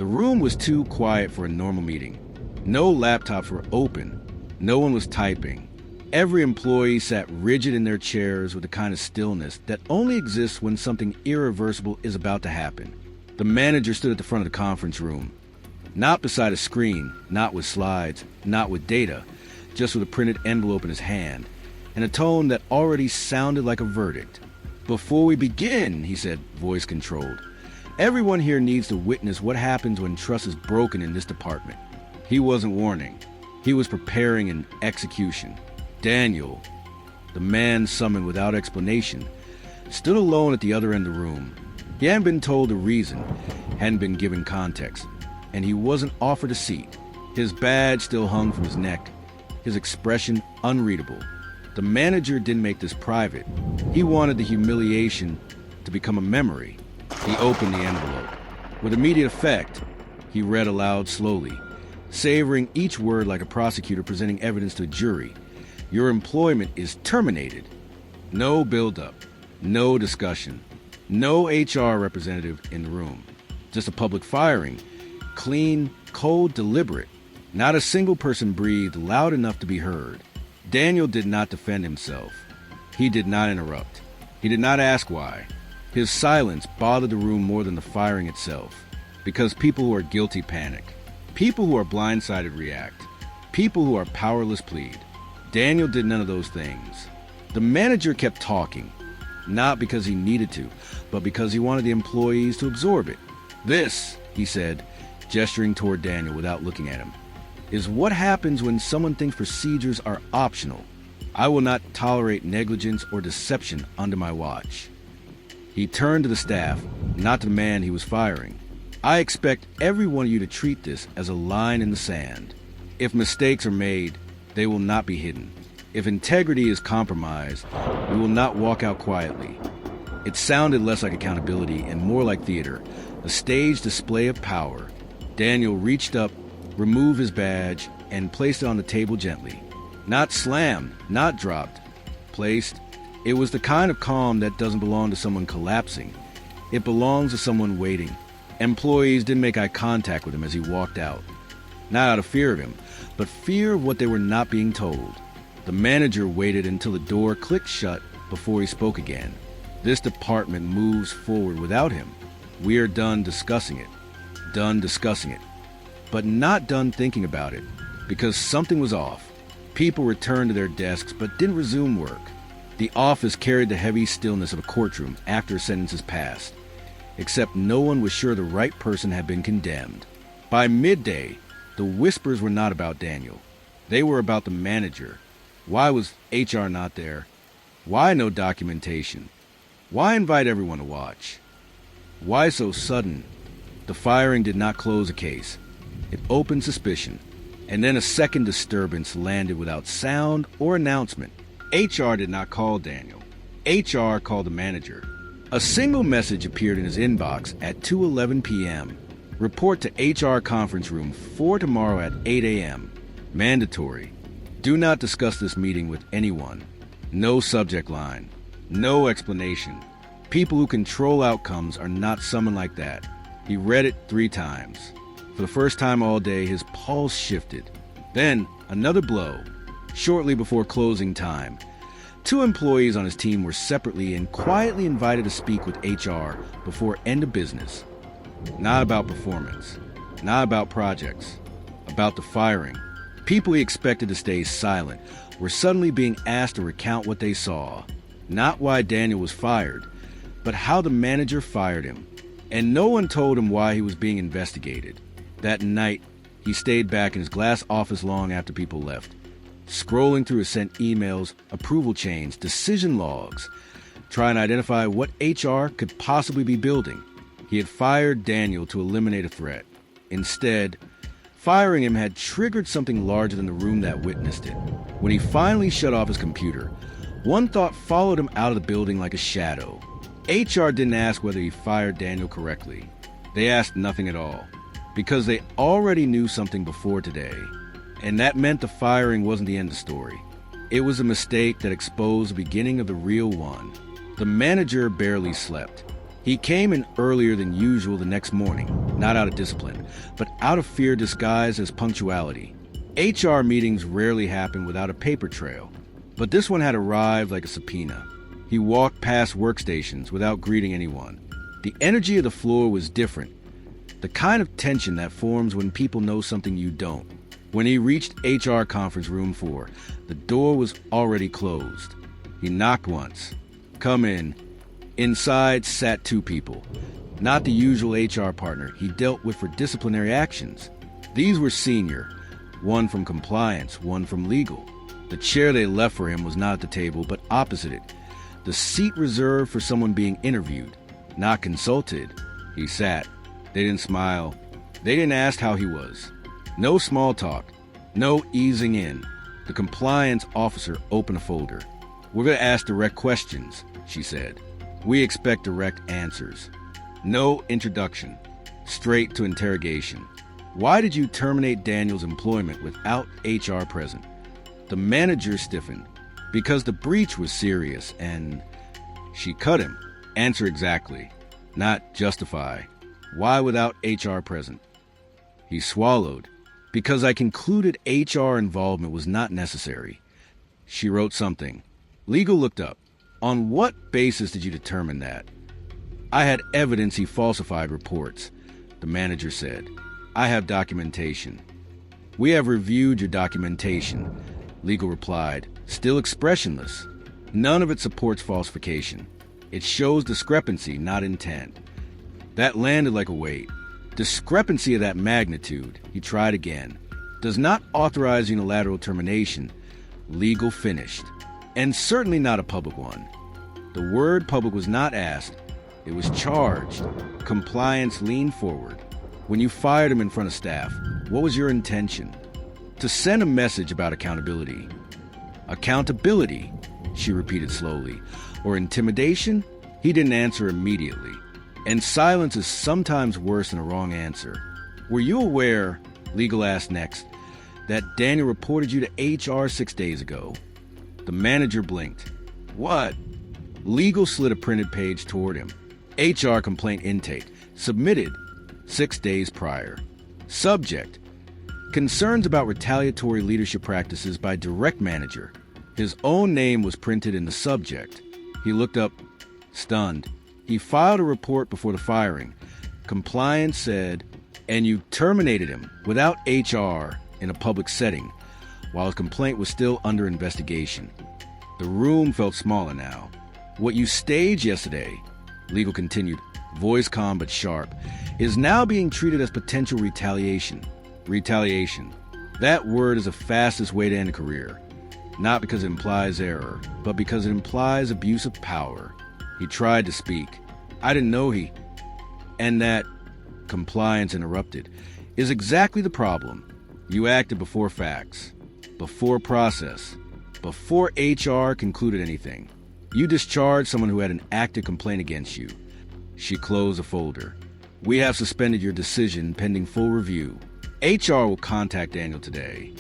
The room was too quiet for a normal meeting. No laptops were open. No one was typing. Every employee sat rigid in their chairs with the kind of stillness that only exists when something irreversible is about to happen. The manager stood at the front of the conference room, not beside a screen, not with slides, not with data, just with a printed envelope in his hand, and a tone that already sounded like a verdict. "Before we begin," he said, voice controlled, "everyone here needs to witness what happens when trust is broken in this department." He wasn't warning. He was preparing an execution. Daniel, the man summoned without explanation, stood alone at the other end of the room. He hadn't been told the reason, hadn't been given context, and he wasn't offered a seat. His badge still hung from his neck, his expression unreadable. The manager didn't make this private. He wanted the humiliation to become a memory. He opened the envelope. With immediate effect, he read aloud slowly, savoring each word like a prosecutor presenting evidence to a jury. "Your employment is terminated." No build-up, no discussion, no HR representative in the room. Just a public firing. Clean, cold, deliberate. Not a single person breathed loud enough to be heard. Daniel did not defend himself. He did not interrupt. He did not ask why. His silence bothered the room more than the firing itself. Because people who are guilty panic. People who are blindsided react. People who are powerless plead. Daniel did none of those things. The manager kept talking, not because he needed to, but because he wanted the employees to absorb it. "This," he said, gesturing toward Daniel without looking at him, "is what happens when someone thinks procedures are optional. I will not tolerate negligence or deception under my watch." He turned to the staff, not to the man he was firing. "I expect every one of you to treat this as a line in the sand. If mistakes are made, they will not be hidden. If integrity is compromised, we will not walk out quietly." It sounded less like accountability and more like theater, a staged display of power. Daniel reached up, removed his badge, and placed it on the table gently. Not slammed, not dropped. Placed. It was the kind of calm that doesn't belong to someone collapsing. It belongs to someone waiting. Employees didn't make eye contact with him as he walked out. Not out of fear of him, but fear of what they were not being told. The manager waited until the door clicked shut before he spoke again. "This department moves forward without him. We are done discussing it. Done discussing it. But not done thinking about it, because something was off. People returned to their desks but didn't resume work. The office carried the heavy stillness of a courtroom after a sentence is passed, except no one was sure the right person had been condemned. By midday, the whispers were not about Daniel. They were about the manager. Why was HR not there? Why no documentation? Why invite everyone to watch? Why so sudden? The firing did not close a case. It opened suspicion, and then a second disturbance landed without sound or announcement. HR did not call Daniel. HR called the manager. A single message appeared in his inbox at 2:11 p.m. Report to HR conference room 4 tomorrow at 8 a.m. Mandatory. Do not discuss this meeting with anyone. No subject line. No explanation. People who control outcomes are not summoned like that. He read it 3 times. For the first time all day, his pulse shifted. Then, another blow. Shortly before closing time, 2 employees on his team were separately and quietly invited to speak with HR before end of business. Not about performance. Not about projects. About the firing. People he expected to stay silent were suddenly being asked to recount what they saw. Not why Daniel was fired, but how the manager fired him. And no one told him why he was being investigated. That night, he stayed back in his glass office long after people left, scrolling through his sent emails, approval chains, decision logs, trying to identify what HR could possibly be building. He had fired Daniel to eliminate a threat. Instead, firing him had triggered something larger than the room that witnessed it. When he finally shut off his computer, one thought followed him out of the building like a shadow. HR didn't ask whether he fired Daniel correctly. They asked nothing at all, because they already knew something before today. And that meant the firing wasn't the end of the story. It was a mistake that exposed the beginning of the real one. The manager barely slept. He came in earlier than usual the next morning, not out of discipline, but out of fear disguised as punctuality. HR meetings rarely happen without a paper trail, but this one had arrived like a subpoena. He walked past workstations without greeting anyone. The energy of the floor was different, the kind of tension that forms when people know something you don't. When he reached HR conference room 4, the door was already closed. He knocked once. "Come in." Inside sat 2 people, not the usual HR partner he dealt with for disciplinary actions. These were senior, one from compliance, one from legal. The chair they left for him was not at the table, but opposite it, the seat reserved for someone being interviewed, not consulted. He sat. They didn't smile. They didn't ask how he was. No small talk. No easing in. The compliance officer opened a folder. "We're going to ask direct questions," she said. "We expect direct answers. No introduction. Straight to interrogation. Why did you terminate Daniel's employment without HR present?" The manager stiffened. "Because the breach was serious and..." She cut him. "Answer exactly. Not justify. Why without HR present?" He swallowed. "Because I concluded HR involvement was not necessary." She wrote something. Legal looked up. "On what basis did you determine that?" "I had evidence he falsified reports," the manager said. "I have documentation." "We have reviewed your documentation," Legal replied, still expressionless. "None of it supports falsification. It shows discrepancy, not intent." That landed like a weight. Discrepancy of that magnitude, he tried again, does not authorize unilateral termination. Legal finished. And certainly not a public one. The word public was not asked. It was charged. Compliance leaned forward. "When you fired him in front of staff, what was your intention?" "To send a message about accountability." "Accountability," she repeated slowly. "Or intimidation?" He didn't answer immediately. And silence is sometimes worse than a wrong answer. "Were you aware," Legal asked next, "that Daniel reported you to HR 6 days ago?" The manager blinked. "What?" Legal slid a printed page toward him. HR complaint intake. Submitted 6 days prior. Subject: concerns about retaliatory leadership practices by direct manager. His own name was printed in the subject. He looked up, stunned. He filed a report before the firing. Compliance said, "And you terminated him without HR in a public setting, while his complaint was still under investigation." The room felt smaller now. "What you staged yesterday," Legal continued, voice calm but sharp, "is now being treated as potential retaliation." Retaliation. That word is the fastest way to end a career. Not because it implies error, but because it implies abuse of power. He tried to speak. "I didn't know he..." And that, Compliance interrupted, "is exactly the problem. You acted before facts, before process, before HR concluded anything. You discharged someone who had an active complaint against you." She closed the folder. "We have suspended your decision pending full review. HR will contact Daniel today."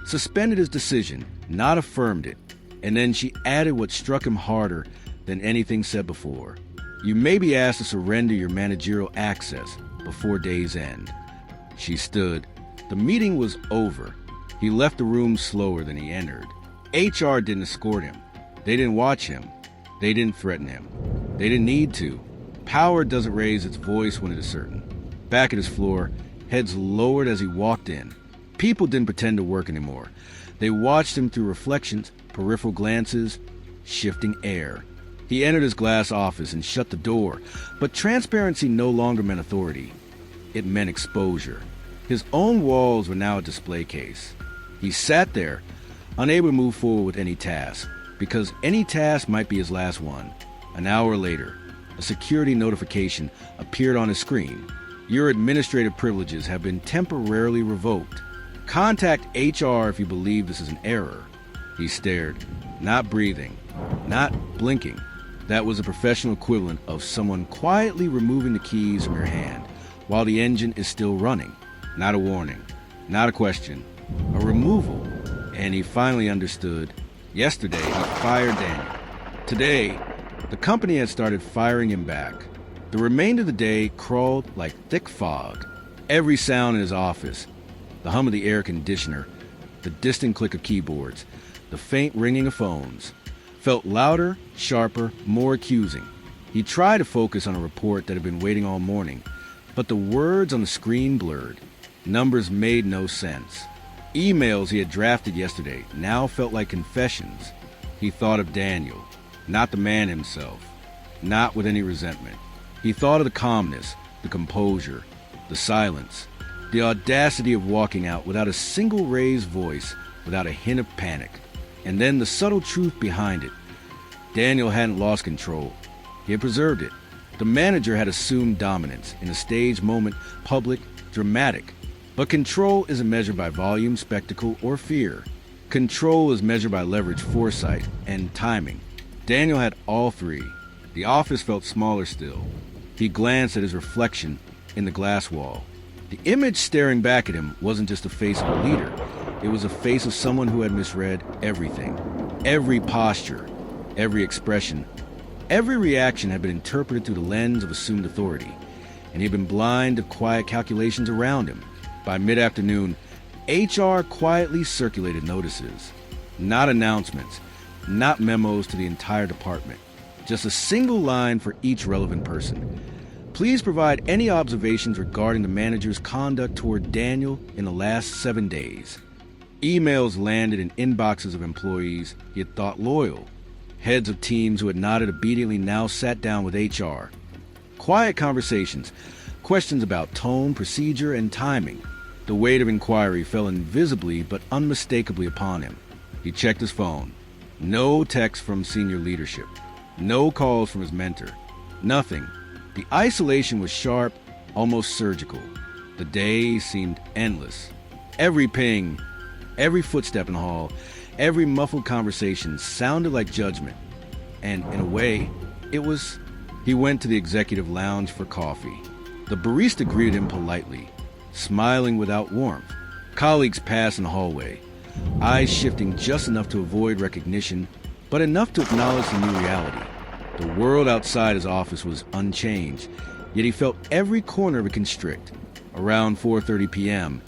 Suspended his decision, not affirmed it. And then she added what struck him harder than anything said before. "You may be asked to surrender your managerial access before day's end." She stood. The meeting was over. He left the room slower than he entered. HR didn't escort him. They didn't watch him. They didn't threaten him. They didn't need to. Power doesn't raise its voice when it is certain. Back at his floor, heads lowered as he walked in. People didn't pretend to work anymore. They watched him through reflections, peripheral glances, shifting air. He entered his glass office and shut the door, but transparency no longer meant authority. It meant exposure. His own walls were now a display case. He sat there, unable to move forward with any task, because any task might be his last one. An hour later, a security notification appeared on his screen. "Your administrative privileges have been temporarily revoked. Contact HR if you believe this is an error." He stared, not breathing, not blinking. That was the professional equivalent of someone quietly removing the keys from your hand while the engine is still running. Not a warning, not a question, a removal. And he finally understood. Yesterday, he fired Daniel. Today, the company had started firing him back. The remainder of the day crawled like thick fog. Every sound in his office, the hum of the air conditioner, the distant click of keyboards, the faint ringing of phones, felt louder, sharper, more accusing. He tried to focus on a report that had been waiting all morning, but the words on the screen blurred. Numbers made no sense. Emails he had drafted yesterday now felt like confessions. He thought of Daniel, not the man himself, not with any resentment. He thought of the calmness, the composure, the silence, the audacity of walking out without a single raised voice, without a hint of panic. And then the subtle truth behind it. Daniel hadn't lost control. He had preserved it. The manager had assumed dominance in a staged moment, public, dramatic. But control isn't measured by volume, spectacle, or fear. Control is measured by leverage, foresight, and timing. Daniel had all three. The office felt smaller still. He glanced at his reflection in the glass wall. The image staring back at him wasn't just the face of a leader. It was the face of someone who had misread everything. Every posture, every expression, every reaction had been interpreted through the lens of assumed authority, and he had been blind to quiet calculations around him. By mid-afternoon, HR quietly circulated notices. Not announcements, not memos to the entire department. Just a single line for each relevant person. Please provide any observations regarding the manager's conduct toward Daniel in the last 7 days. Emails landed in inboxes of employees he had thought loyal. Heads of teams who had nodded obediently now sat down with HR. Quiet conversations, questions about tone, procedure, and timing. The weight of inquiry fell invisibly but unmistakably upon him. He checked his phone. No text from senior leadership. No calls from his mentor. Nothing. The isolation was sharp, almost surgical. The day seemed endless. Every ping, every footstep in the hall, every muffled conversation sounded like judgment. And in a way, it was... He went to the executive lounge for coffee. The barista greeted him politely, smiling without warmth. Colleagues passed in the hallway, eyes shifting just enough to avoid recognition, but enough to acknowledge the new reality. The world outside his office was unchanged, yet he felt every corner of it constrict. Around 4:30 p.m.,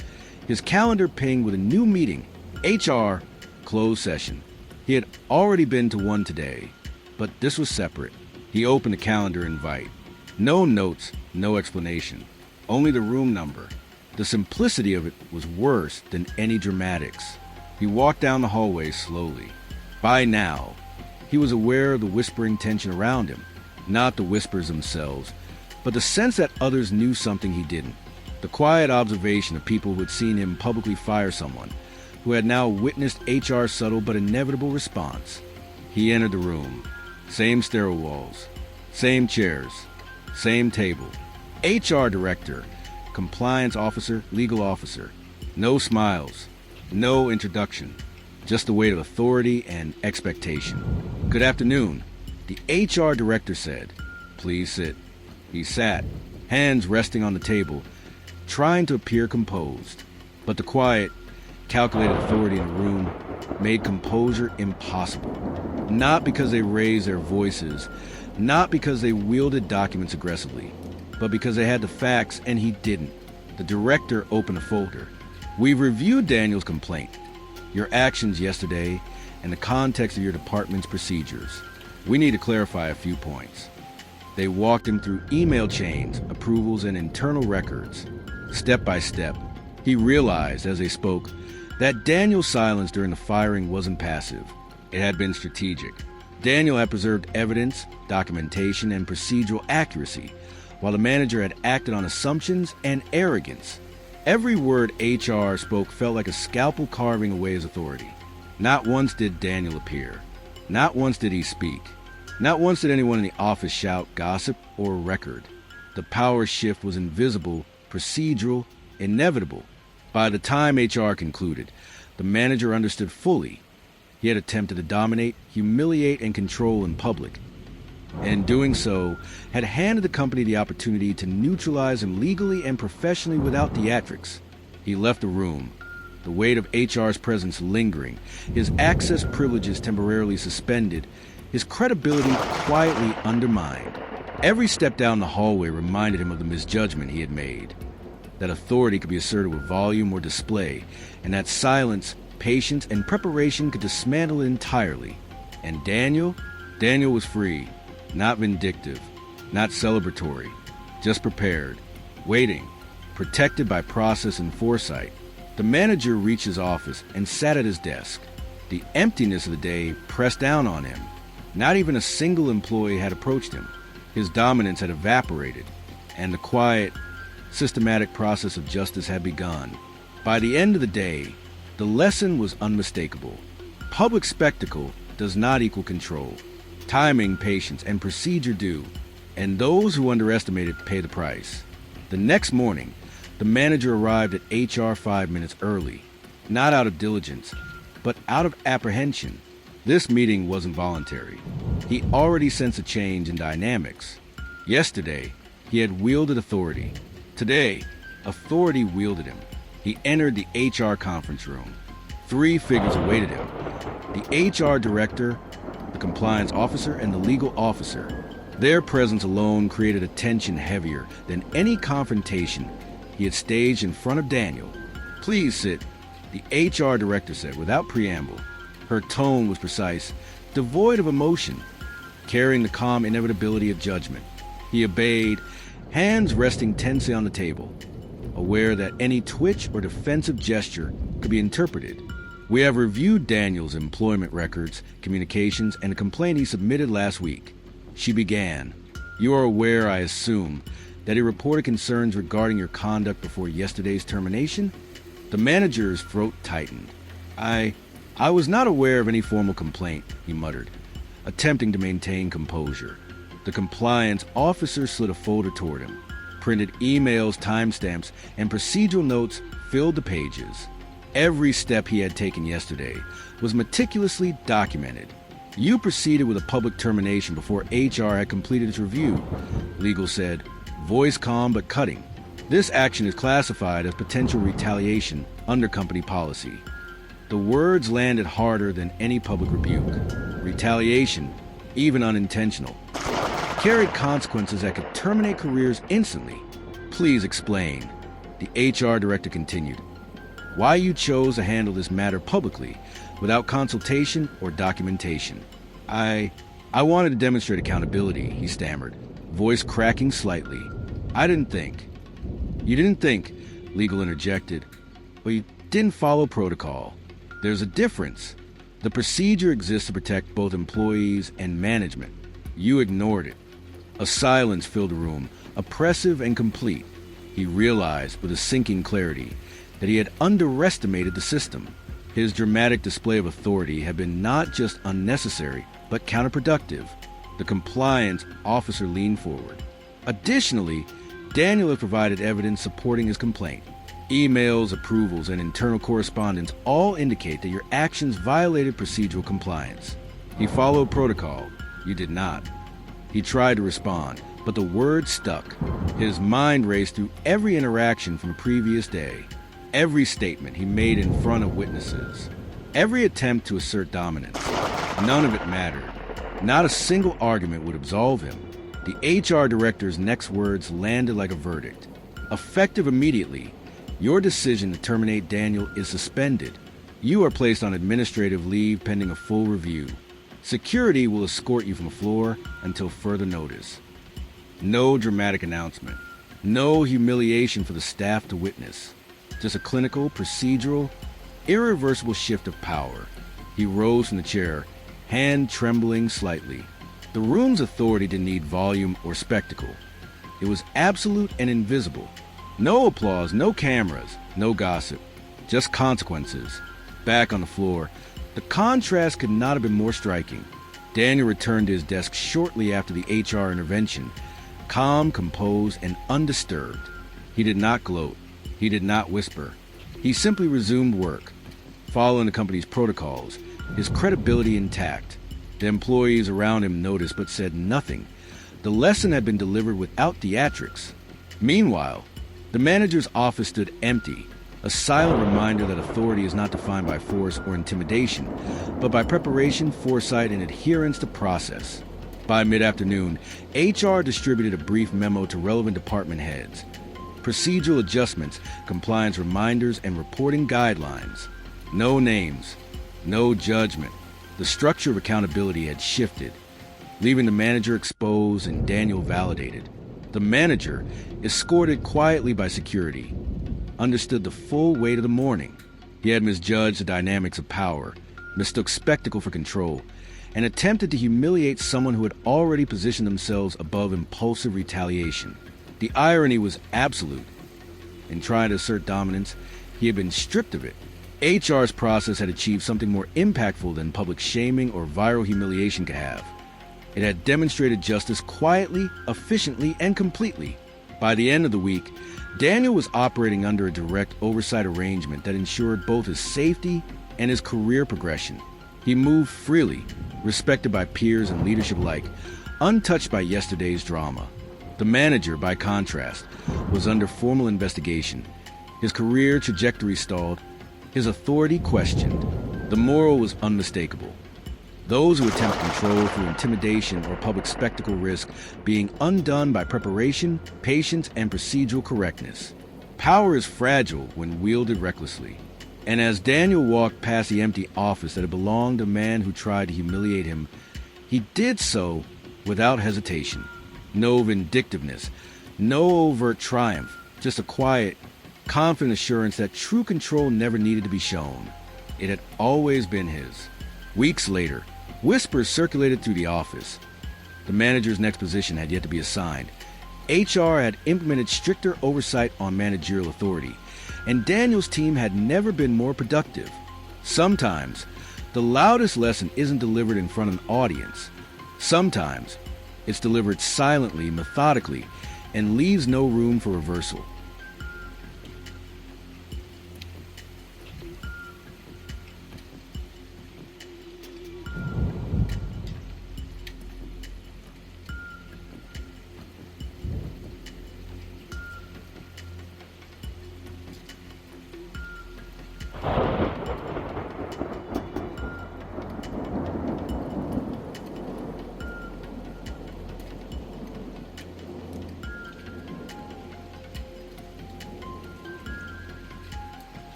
his calendar pinged with a new meeting, HR, closed session. He had already been to one today, but this was separate. He opened the calendar invite. No notes, no explanation, only the room number. The simplicity of it was worse than any dramatics. He walked down the hallway slowly. By now, he was aware of the whispering tension around him, not the whispers themselves, but the sense that others knew something he didn't. The quiet observation of people who had seen him publicly fire someone, who had now witnessed HR's subtle but inevitable response. He entered the room. Same stairwell walls, same chairs, same table. HR director, compliance officer, legal officer. No smiles, no introduction, just the weight of authority and expectation. Good afternoon, the HR director said. Please sit. He sat, hands resting on the table, trying to appear composed. But the quiet, calculated authority in the room made composure impossible. Not because they raised their voices, not because they wielded documents aggressively, but because they had the facts and he didn't. The director opened a folder. We've reviewed Daniel's complaint, your actions yesterday, and the context of your department's procedures. We need to clarify a few points. They walked him through email chains, approvals, and internal records. Step by step, he realized as they spoke that Daniel's silence during the firing wasn't passive. It had been strategic. Daniel had preserved evidence, documentation, and procedural accuracy, while the manager had acted on assumptions and arrogance. Every word HR spoke felt like a scalpel carving away his authority. Not once did Daniel appear. Not once did he speak. Not once did anyone in the office shout, gossip, or record. The power shift was invisible, procedural, inevitable. By the time HR concluded, the manager understood fully. He had attempted to dominate, humiliate, and control in public. And in doing so, had handed the company the opportunity to neutralize him legally and professionally without theatrics. He left the room, the weight of HR's presence lingering, his access privileges temporarily suspended, his credibility quietly undermined. Every step down the hallway reminded him of the misjudgment he had made. That authority could be asserted with volume or display, and that silence, patience, and preparation could dismantle it entirely. And Daniel was free, not vindictive, not celebratory, just prepared, waiting, protected by process and foresight. The manager reached his office and sat at his desk. The emptiness of the day pressed down on him. Not even a single employee had approached him. His dominance had evaporated, and the quiet, systematic process of justice had begun. By the end of the day, the lesson was unmistakable. Public spectacle does not equal control. Timing, patience, and procedure do, and those who underestimate it pay the price. The next morning, the manager arrived at HR 5 minutes early, not out of diligence, but out of apprehension. This meeting wasn't voluntary. He already sensed a change in dynamics. Yesterday, he had wielded authority. Today, authority wielded him. He entered the HR conference room. 3 figures awaited him: the HR director, the compliance officer, and the legal officer. Their presence alone created a tension heavier than any confrontation he had staged in front of Daniel. "Please sit," the HR director said without preamble. Her tone was precise, devoid of emotion, carrying the calm inevitability of judgment. He obeyed, hands resting tensely on the table, aware that any twitch or defensive gesture could be interpreted. "We have reviewed Daniel's employment records, communications, and a complaint he submitted last week," she began. "You are aware, I assume, that he reported concerns regarding your conduct before yesterday's termination?" The manager's throat tightened. I was not aware of any formal complaint," he muttered, attempting to maintain composure. The compliance officer slid a folder toward him. Printed emails, timestamps, and procedural notes filled the pages. Every step he had taken yesterday was meticulously documented. "You proceeded with a public termination before HR had completed its review," legal said, voice calm but cutting. "This action is classified as potential retaliation under company policy." The words landed harder than any public rebuke. Retaliation, even unintentional, carried consequences that could terminate careers instantly. "Please explain," the HR director continued, "why you chose to handle this matter publicly, without consultation or documentation." I wanted to demonstrate accountability," he stammered, voice cracking slightly. "I didn't think." "You didn't think," legal interjected. "Well, you didn't follow protocol. There's a difference. The procedure exists to protect both employees and management. You ignored it." A silence filled the room, oppressive and complete. He realized with a sinking clarity that he had underestimated the system. His dramatic display of authority had been not just unnecessary, but counterproductive. The compliance officer leaned forward. "Additionally, Daniel had provided evidence supporting his complaint. Emails, approvals, and internal correspondence all indicate that your actions violated procedural compliance. He followed protocol. You did not." He tried to respond, but the words stuck. His mind raced through every interaction from the previous day, every statement he made in front of witnesses, every attempt to assert dominance. None of it mattered. Not a single argument would absolve him. The HR director's next words landed like a verdict. "Effective immediately, your decision to terminate Daniel is suspended. You are placed on administrative leave pending a full review. Security will escort you from the floor until further notice." No dramatic announcement. No humiliation for the staff to witness. Just a clinical, procedural, irreversible shift of power. He rose from the chair, hand trembling slightly. The room's authority didn't need volume or spectacle. It was absolute and invisible. No applause, no cameras, no gossip. Just consequences. Back on the floor, the contrast could not have been more striking. Daniel returned to his desk shortly after the HR intervention, calm, composed, and undisturbed. He did not gloat. He did not whisper. He simply resumed work, following the company's protocols, his credibility intact. The employees around him noticed but said nothing. The lesson had been delivered without theatrics. Meanwhile, the manager's office stood empty, a silent reminder that authority is not defined by force or intimidation, but by preparation, foresight, and adherence to process. By mid-afternoon, HR distributed a brief memo to relevant department heads. Procedural adjustments, compliance reminders, and reporting guidelines. No names, no judgment. The structure of accountability had shifted, leaving the manager exposed and Daniel validated. The manager, escorted quietly by security, understood the full weight of the morning. He had misjudged the dynamics of power, mistook spectacle for control, and attempted to humiliate someone who had already positioned themselves above impulsive retaliation. The irony was absolute. In trying to assert dominance, he had been stripped of it. HR's process had achieved something more impactful than public shaming or viral humiliation could have. It had demonstrated justice quietly, efficiently, and completely. By the end of the week, Daniel was operating under a direct oversight arrangement that ensured both his safety and his career progression. He moved freely, respected by peers and leadership alike, untouched by yesterday's drama. The manager, by contrast, was under formal investigation. His career trajectory stalled, his authority questioned. The moral was unmistakable. Those who attempt control through intimidation or public spectacle risk being undone by preparation, patience, and procedural correctness. Power is fragile when wielded recklessly. And as Daniel walked past the empty office that had belonged to a man who tried to humiliate him, he did so without hesitation. No vindictiveness, no overt triumph, just a quiet, confident assurance that true control never needed to be shown. It had always been his. Weeks later, whispers circulated through the office. The manager's next position had yet to be assigned. HR had implemented stricter oversight on managerial authority, and Daniel's team had never been more productive. Sometimes, the loudest lesson isn't delivered in front of an audience. Sometimes, it's delivered silently, methodically, and leaves no room for reversal.